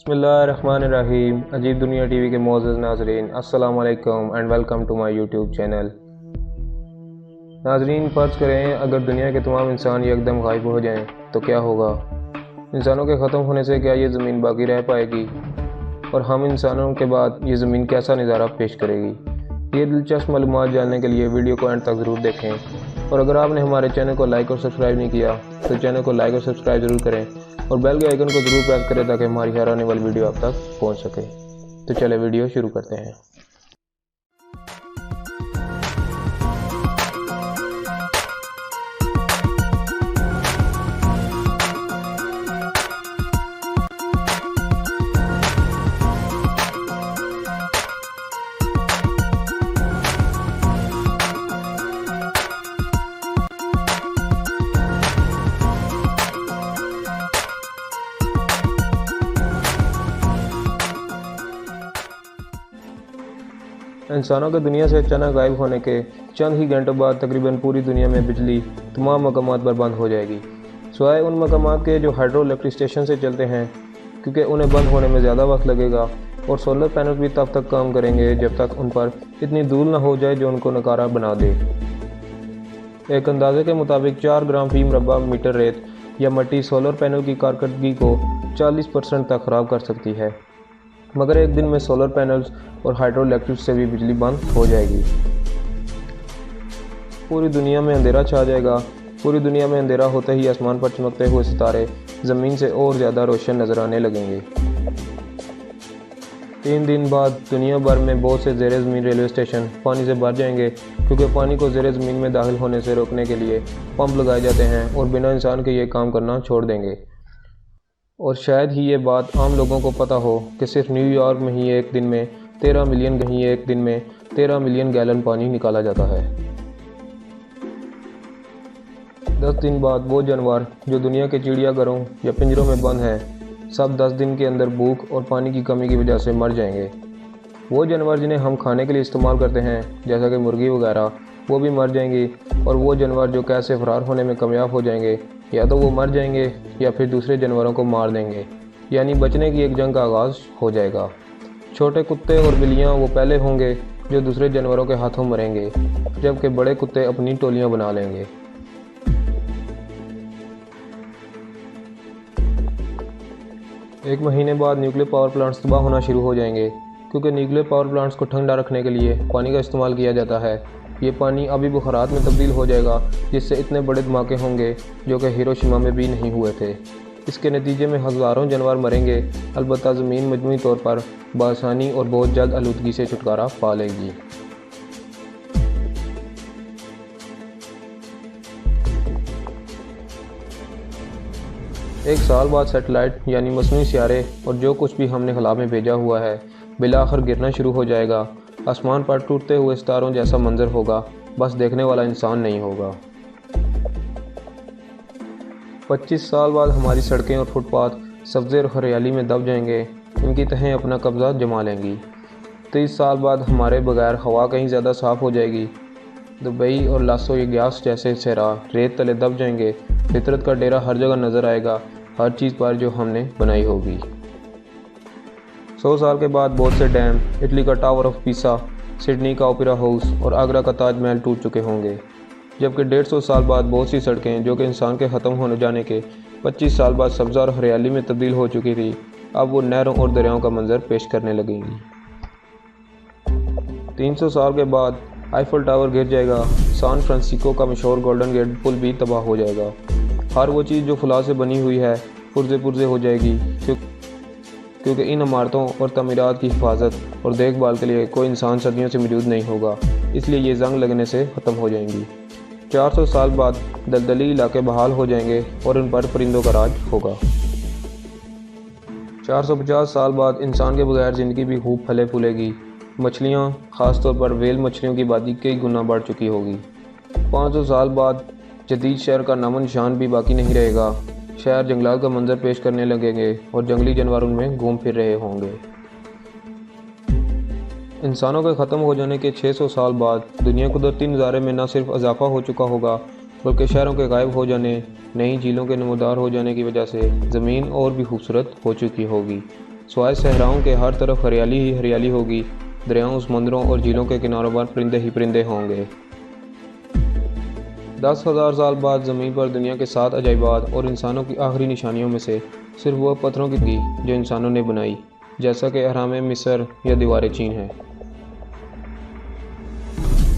बिस्मिल्लाहिर्रहमानिर्रहीम। अजीब दुनिया टीवी के मोअज़्ज़ज़ नाज़रीन, अस्सलामु अलैकुम and welcome to my YouTube channel. नाज़रीन, फ़र्ज़ करें अगर दुनिया के तमाम इंसान एकदम गायब हो जाएं तो क्या होगा? इंसानों के ख़त्म होने से क्या ये ज़मीन बाकी रह पाएगी? और हम इंसानों के बाद ये ज़मीन कैसा नज़ारा पेश करेगी? ये दिलचस्प मालूमात जानने के लिए वीडियो को एंड तक ज़रूर देखें। और अगर आपने हमारे चैनल को लाइक और सब्सक्राइब नहीं किया तो चैनल को लाइक और सब्सक्राइब ज़रूर करें और बेल के आइकन को ज़रूर प्रेस करें ताकि हमारी हर आने वाली वीडियो आप तक पहुंच सके। तो चले वीडियो शुरू करते हैं। इंसानों के दुनिया से अचानक गायब होने के चंद ही घंटों बाद तकरीबन पूरी दुनिया में बिजली तमाम मकामात पर बंद हो जाएगी, सिवाय उन मकामात के जो हाइड्रो इलेक्ट्रिक स्टेशन से चलते हैं, क्योंकि उन्हें बंद होने में ज़्यादा वक्त लगेगा। और सोलर पैनल भी तब तक काम करेंगे जब तक उन पर इतनी धूल न हो जाए जो उनको नकारा बना दे। एक अंदाजे के मुताबिक 4 ग्राम फी मुरबा मीटर रेत या मिट्टी सोलर पैनल की कारकर्दगी को 40% तक ख़राब कर सकती है। मगर एक दिन में सोलर पैनल्स और हाइड्रो इलेक्ट्रिक से भी बिजली बंद हो जाएगी। पूरी दुनिया में अंधेरा छा जाएगा। पूरी दुनिया में अंधेरा होते ही आसमान पर चमकते हुए सितारे ज़मीन से और ज़्यादा रोशन नजर आने लगेंगे। 3 दिन बाद दुनिया भर में बहुत से ज़ेरे ज़मीन रेलवे स्टेशन पानी से भर जाएंगे, क्योंकि पानी को ज़ेरे ज़मीन में दाखिल होने से रोकने के लिए पंप लगाए जाते हैं और बिना इंसान के ये काम करना छोड़ देंगे। और शायद ही ये बात आम लोगों को पता हो कि सिर्फ न्यूयॉर्क में ही एक दिन में 13 मिलियन गैलन पानी निकाला जाता है। 10 दिन बाद वो जानवर जो दुनिया के चिड़ियाघरों या पिंजरों में बंद हैं, सब 10 दिन के अंदर भूख और पानी की कमी की वजह से मर जाएंगे। वो जानवर जिन्हें हम खाने के लिए इस्तेमाल करते हैं, जैसा कि मुर्गी वगैरह, वो भी मर जाएंगी। और वो जानवर जो कैद से फरार होने में कामयाब हो जाएंगे, या तो वो मर जाएंगे या फिर दूसरे जानवरों को मार देंगे, यानी बचने की एक जंग का आगाज़ हो जाएगा। छोटे कुत्ते और बिल्लियाँ वो पहले होंगे जो दूसरे जानवरों के हाथों मरेंगे, जबकि बड़े कुत्ते अपनी टोलियाँ बना लेंगे। एक महीने बाद न्यूक्लियर पावर प्लांट्स तबाह होना शुरू हो जाएंगे, क्योंकि न्यूक्लियर पावर प्लांट्स को ठंडा रखने के लिए पानी का इस्तेमाल किया जाता है। ये पानी अभी बुखारात में तब्दील हो जाएगा, जिससे इतने बड़े धमाके होंगे जो कि हिरोशिमा में भी नहीं हुए थे। इसके नतीजे में हज़ारों जानवर मरेंगे, अलबत्ता ज़मीन मजमूई तौर पर बआसानी और बहुत जल्द आलूदगी से छुटकारा पा लेगी। एक साल बाद सैटेलाइट यानी मसनूई सियारे और जो कुछ भी हमने खला में भेजा हुआ है बिलाखिर गिरना शुरू हो जाएगा। आसमान पर टूटते हुए सितारों जैसा मंजर होगा, बस देखने वाला इंसान नहीं होगा। 25 साल बाद हमारी सड़कें और फुटपाथ सब्ज़े और हरियाली में दब जाएंगे, इनकी तहें अपना कब्ज़ा जमा लेंगी। 30 साल बाद हमारे बगैर हवा कहीं ज़्यादा साफ़ हो जाएगी। दुबई और लासो ग्यास जैसे सहरा रेत तले दब जाएंगे। फितरत का डेरा हर जगह नज़र आएगा, हर चीज़ पर जो हमने बनाई होगी। 100 साल के बाद बहुत से डैम, इटली का टावर ऑफ पीसा, सिडनी का ओपेरा हाउस और आगरा का ताजमहल टूट चुके होंगे। जबकि 150 साल बाद बहुत सी सड़कें जो कि इंसान के ख़त्म होने जाने के 25 साल बाद सब्ज़ा और हरियाली में तब्दील हो चुकी थी, अब वो नहरों और दरियाओं का मंजर पेश करने लगेंगी। 300 साल के बाद आईफल टावर गिर जाएगा। सैन फ्रांसिस्को का मशहूर गोल्डन गेट पुल भी तबाह हो जाएगा। हर वो चीज़ जो फुला से बनी हुई है पुर्जे हो जाएगी, क्योंकि इन इमारतों और तमीरात की हिफाजत और देखभाल के लिए कोई इंसान सदियों से मौजूद नहीं होगा, इसलिए ये जंग लगने से ख़त्म हो जाएंगी। 400 साल बाद दलदली इलाके बहाल हो जाएंगे और उन पर परिंदों का राज होगा। 450 साल बाद इंसान के बगैर ज़िंदगी भी खूब फले फूलेगी। मछलियाँ, ख़ासतौर पर वेल मछलियों की आबादी कई गुना बढ़ चुकी होगी। 500 साल बाद जदीद शहर का नामो निशान भी बाकी नहीं रहेगा। शहर जंगलात का मंजर पेश करने लगेंगे और जंगली जानवर उनमें घूम फिर रहे होंगे। इंसानों के ख़त्म हो जाने के 600 साल बाद दुनिया कुदरती नज़ारे में न सिर्फ इजाफा हो चुका होगा, बल्कि शहरों के गायब हो जाने, नई झीलों के नमूदार हो जाने की वजह से ज़मीन और भी खूबसूरत हो चुकी होगी। सिवाय सहराओं के हर तरफ हरियाली ही हरियाली होगी। दरियाओं, समुद्रों और झीलों के किनारों पर परिंदे ही परिंदे होंगे। 10,000 साल बाद ज़मीन पर दुनिया के 7 अजाइबात और इंसानों की आखिरी निशानियों में से सिर्फ वह पत्थरों की थी जो इंसानों ने बनाई, जैसा कि अहराम मिस्र या दीवार चीन है।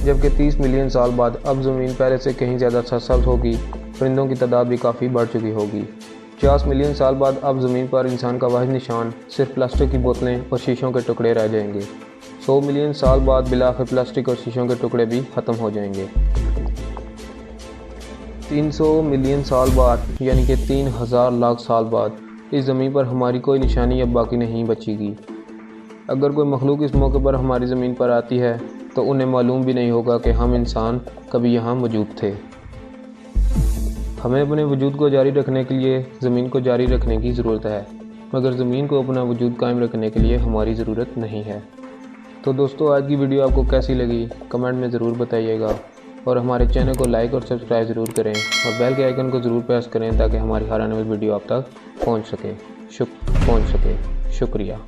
जबकि 30 मिलियन साल बाद अब ज़मीन पहले से कहीं ज़्यादा सरसब्ज होगी, परिंदों की तादाद भी काफ़ी बढ़ चुकी होगी। 50 मिलियन साल बाद अब ज़मीन पर इंसान का वाहिद निशान सिर्फ प्लास्टिक की बोतलें और शीशों के टुकड़े रह जाएंगे। 100 मिलियन साल बाद बिलाखिर प्लास्टिक और शीशों के टुकड़े भी ख़त्म हो जाएंगे। 300 मिलियन साल बाद यानी कि 3000 लाख साल बाद इस ज़मीन पर हमारी कोई निशानी अब बाकी नहीं बचेगी। अगर कोई मखलूक इस मौके पर हमारी ज़मीन पर आती है तो उन्हें मालूम भी नहीं होगा कि हम इंसान कभी यहाँ मौजूद थे। हमें अपने वजूद को जारी रखने के लिए ज़मीन को जारी रखने की ज़रूरत है, मगर ज़मीन को अपना वजूद कायम रखने के लिए हमारी ज़रूरत नहीं है। तो दोस्तों, आज की वीडियो आपको कैसी लगी कमेंट में ज़रूर बताइएगा और हमारे चैनल को लाइक और सब्सक्राइब ज़रूर करें और बेल के आइकन को ज़रूर प्रेस करें ताकि हमारी हर आने वाली वीडियो आप तक पहुँच सके। शुक्रिया।